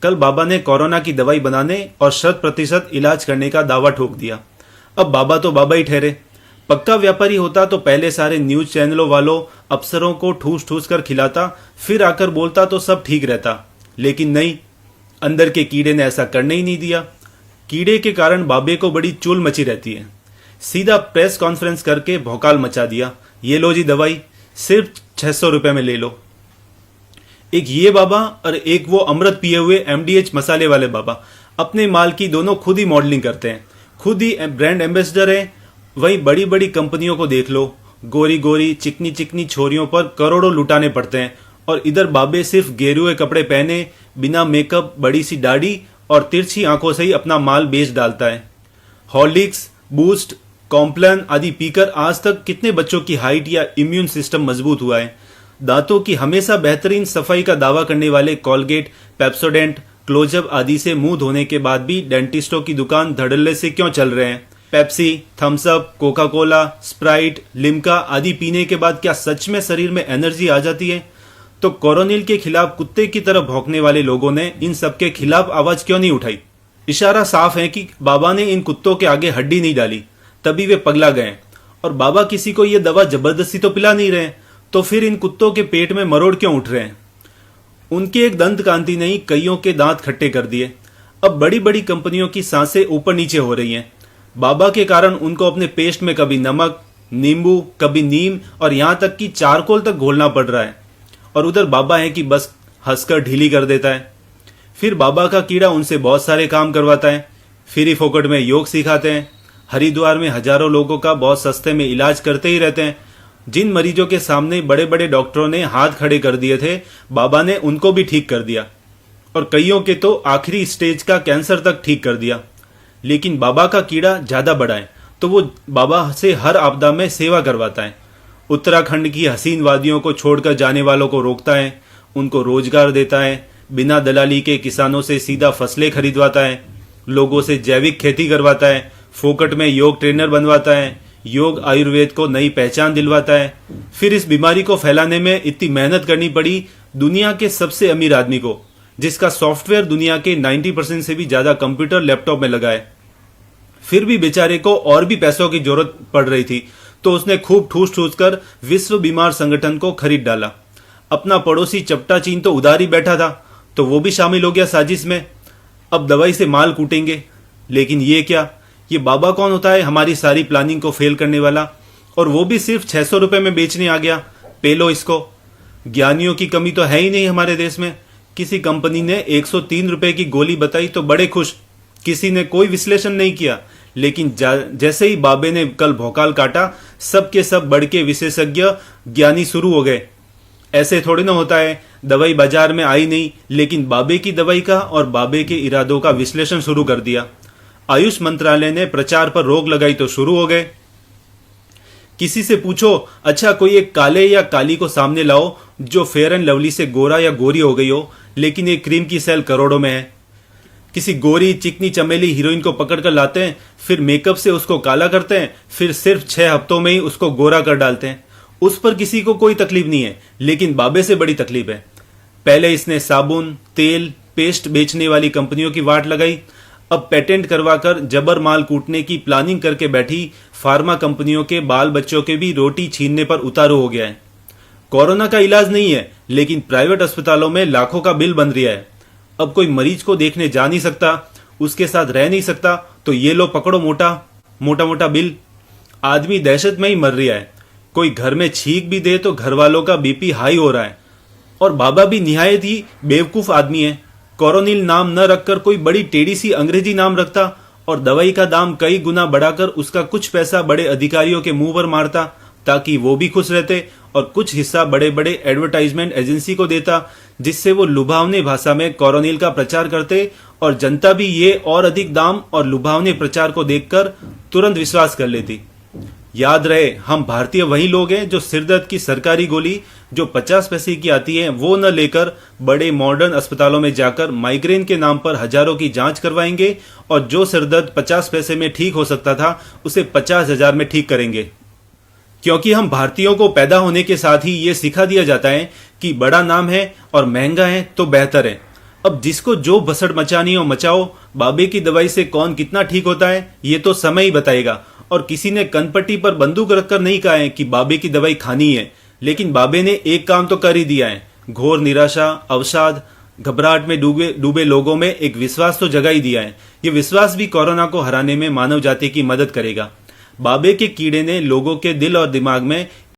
कल बाबा ने कोरोना की दवाई बनाने और 100% इलाज करने का दावा ठोक दिया। अब बाबा तो बाबा ही ठहरे। पक्का व्यापारी होता तो पहले सारे न्यूज चैनलों वालों अफसरों को ठूस ठूस कर खिलाता, फिर आकर बोलता तो सब ठीक रहता। लेकिन नहीं, अंदर के कीड़े ने ऐसा करने ही नहीं दिया। कीड़े के कारण बाबे को बड़ी चुल मची रहती है। सीधा प्रेस कॉन्फ्रेंस करके भौकाल मचा दिया, ये लो जी दवाई, सिर्फ 600 रुपए में ले लो। एक ये बाबा और एक वो अमृत पिए हुए MDH मसाले वाले बाबा अपने माल की दोनों खुद ही मॉडलिंग करते हैं, खुद ही ब्रांड एम्बेसडर हैं। वहीं बड़ी बड़ी कंपनियों को देख लो, गोरी गोरी चिकनी चिकनी छोरियों पर करोड़ों लुटाने पड़ते हैं, और इधर बाबे सिर्फ गेरुए कपड़े पहने, बिना मेकअप, बड़ी सी दाढ़ी और तिरछी आंखों से ही अपना माल बेच डालता है। हॉर्लिक्स, बूस्ट, कॉम्प्लान आदि पीकर आज तक कितने बच्चों की हाइट या इम्यून सिस्टम मजबूत हुआ है। दांतों की हमेशा बेहतरीन सफाई का दावा करने वाले कोलगेट, पेप्सोडेंट, क्लोजअप आदि से मुंह धोने के बाद भी डेंटिस्टों की दुकान धड़ल्ले से क्यों चल रहे हैं। Pepsi, Thums Up, Coca Cola, Sprite, Limca आदि पीने के बाद क्या सच में शरीर में एनर्जी आ जाती है? तो कोरोनिल के खिलाफ कुत्ते की तरह भौंकने वाले लोगों ने इन सबके खिलाफ आवाज क्यों नहीं उठाई? इशारा साफ है कि बाबा ने इन कुत्तों के आगे हड्डी नहीं डाली, तभी वे पगला गए। और बाबा किसी को ये दवा जबरदस्ती तो पिला नहीं रहे, तो फिर इन कुत्तों के पेट में मरोड़ क्यों उठ रहे हैं? उनके एक दंत कांति ने कईयों के दांत खट्टे कर दिए। अब बड़ी बड़ी कंपनियों की सांसें ऊपर नीचे हो रही हैं। बाबा के कारण उनको अपने पेस्ट में कभी नमक, नींबू, कभी नीम और यहां तक कि चारकोल तक घोलना पड़ रहा है। और उधर बाबा है कि बस हंसकर ढीली कर देता है। फिर बाबा का कीड़ा उनसे बहुत सारे काम करवाता है, फिर ही फोकट में योग सिखाते हैं। हरिद्वार में हजारों लोगों का बहुत सस्ते में इलाज करते ही रहते हैं। जिन मरीजों के सामने बड़े बड़े डॉक्टरों ने हाथ खड़े कर दिए थे, बाबा ने उनको भी ठीक कर दिया, और कईयों के तो आखिरी स्टेज का कैंसर तक ठीक कर दिया। लेकिन बाबा का कीड़ा ज्यादा बड़ा है, तो वो बाबा से हर आपदा में सेवा करवाता है। उत्तराखंड की हसीन वादियों को छोड़कर जाने वालों को रोकता है, उनको रोजगार देता है, बिना दलाली के किसानों से सीधा फसलें खरीदवाता है, लोगों से जैविक खेती करवाता है, फोकट में योग ट्रेनर बनवाता है, योग आयुर्वेद को नई पहचान दिलवाता है। फिर इस बीमारी को फैलाने में इतनी मेहनत करनी पड़ी दुनिया के सबसे अमीर आदमी को, जिसका सॉफ्टवेयर दुनिया के 90% से भी ज्यादा कंप्यूटर लैपटॉप में लगा है। फिर भी बेचारे को और भी पैसों की जरूरत पड़ रही थी, तो उसने खूब ठूस ठूस कर विश्व बीमार संगठन को खरीद डाला। अपना पड़ोसी चपटा चीन तो उधार ही बैठा था, तो वो भी शामिल हो गया साजिश में। अब दवाई से माल कूटेंगे। लेकिन ये क्या, ये बाबा कौन होता है हमारी सारी प्लानिंग को फेल करने वाला? और वो भी सिर्फ 600 रुपए में बेचने आ गया। पेलो इसको। ज्ञानियों की कमी तो है ही नहीं हमारे देश में। किसी कंपनी ने 103 रुपए की गोली बताई तो बड़े खुश, किसी ने कोई विश्लेषण नहीं किया। लेकिन जैसे ही बाबे ने कल भौकाल काटा, सब के सब बढ़ के विशेषज्ञ ज्ञानी शुरू हो गए। ऐसे थोड़ी ना होता है, दवाई बाजार में आई नहीं, लेकिन बाबे की दवाई का और बाबे के इरादों का विश्लेषण शुरू कर दिया। आयुष मंत्रालय ने प्रचार पर रोक लगाई तो शुरू हो गए। किसी से पूछो, अच्छा कोई एक काले या काली को सामने लाओ जो फेयर एंड लवली से गोरा या गोरी हो गई हो, लेकिन एक क्रीम की सेल करोड़ों में है। किसी गोरी चिकनी चमेली हीरोइन को पकड़ कर लाते हैं, फिर मेकअप से उसको काला करते हैं, फिर सिर्फ 6 हफ्तों में ही उसको गोरा कर डालते हैं। उस पर किसी को कोई तकलीफ नहीं है, लेकिन बाबे से बड़ी तकलीफ है। पहले इसने साबुन, तेल, पेस्ट बेचने वाली कंपनियों की वाट लगाई, अब पेटेंट करवाकर जबर माल कूटने की प्लानिंग करके बैठी फार्मा कंपनियों के बाल बच्चों के भी रोटी छीनने पर उतारू हो गया है। कोरोना का इलाज नहीं है, लेकिन प्राइवेट अस्पतालों में लाखों का बिल बन रहा है। अब कोई मरीज को देखने जा नहीं सकता, उसके साथ रह नहीं सकता, तो ये लो पकड़ो मोटा मोटा बिल। आदमी दहशत में ही मर रहा है। कोई घर में छींक भी दे तो घर वालों का बीपी हाई हो रहा है। और बाबा भी निहायत ही बेवकूफ आदमी है। कोरोनिल नाम न रखकर कोई बड़ी टेढ़ी सी अंग्रेजी नाम रखता और दवाई का दाम कई गुना बढ़ाकर उसका कुछ पैसा बड़े अधिकारियों के मुंह पर मारता, ताकि वो भी खुश रहते, और कुछ हिस्सा बड़े बड़े एडवर्टाइजमेंट एजेंसी को देता, जिससे वो लुभावनी भाषा में कोरोनिल का प्रचार करते, और जनता भी ये और अधिक दाम और लुभावनी प्रचार को देखकर तुरंत विश्वास कर लेती। याद रहे, हम भारतीय वही लोग हैं जो सिरदर्द की सरकारी गोली जो 50 पैसे की आती है वो न लेकर बड़े मॉडर्न अस्पतालों में जाकर माइग्रेन के नाम पर हजारों की जांच करवाएंगे, और जो सिरदर्द 50 पैसे में ठीक हो सकता था उसे 50,000 में ठीक करेंगे। क्योंकि हम भारतीयों को पैदा होने के साथ ही ये सिखा दिया जाता है कि बड़ा नाम है और महंगा है तो बेहतर है। अब जिसको जो भसड़ मचानी हो मचाओ, बाबे की दवाई से कौन कितना ठीक होता है ये तो समय ही बताएगा। और किसी ने कनपट्टी पर बंदूक रखकर नहीं कहा है कि बाबे की दवाई खानी है, लेकिन बाबे ने एक काम तो कर ही दिया है। घोर निराशा, अवसाद, घबराहट में डूबे डूबे लोगों में एक विश्वास तो जगा ही दिया है। ये विश्वास भी कोरोना को हराने में मानव जाति की मदद करेगा। बाबे के कीड़े ने लोगों के दिल और दिमाग में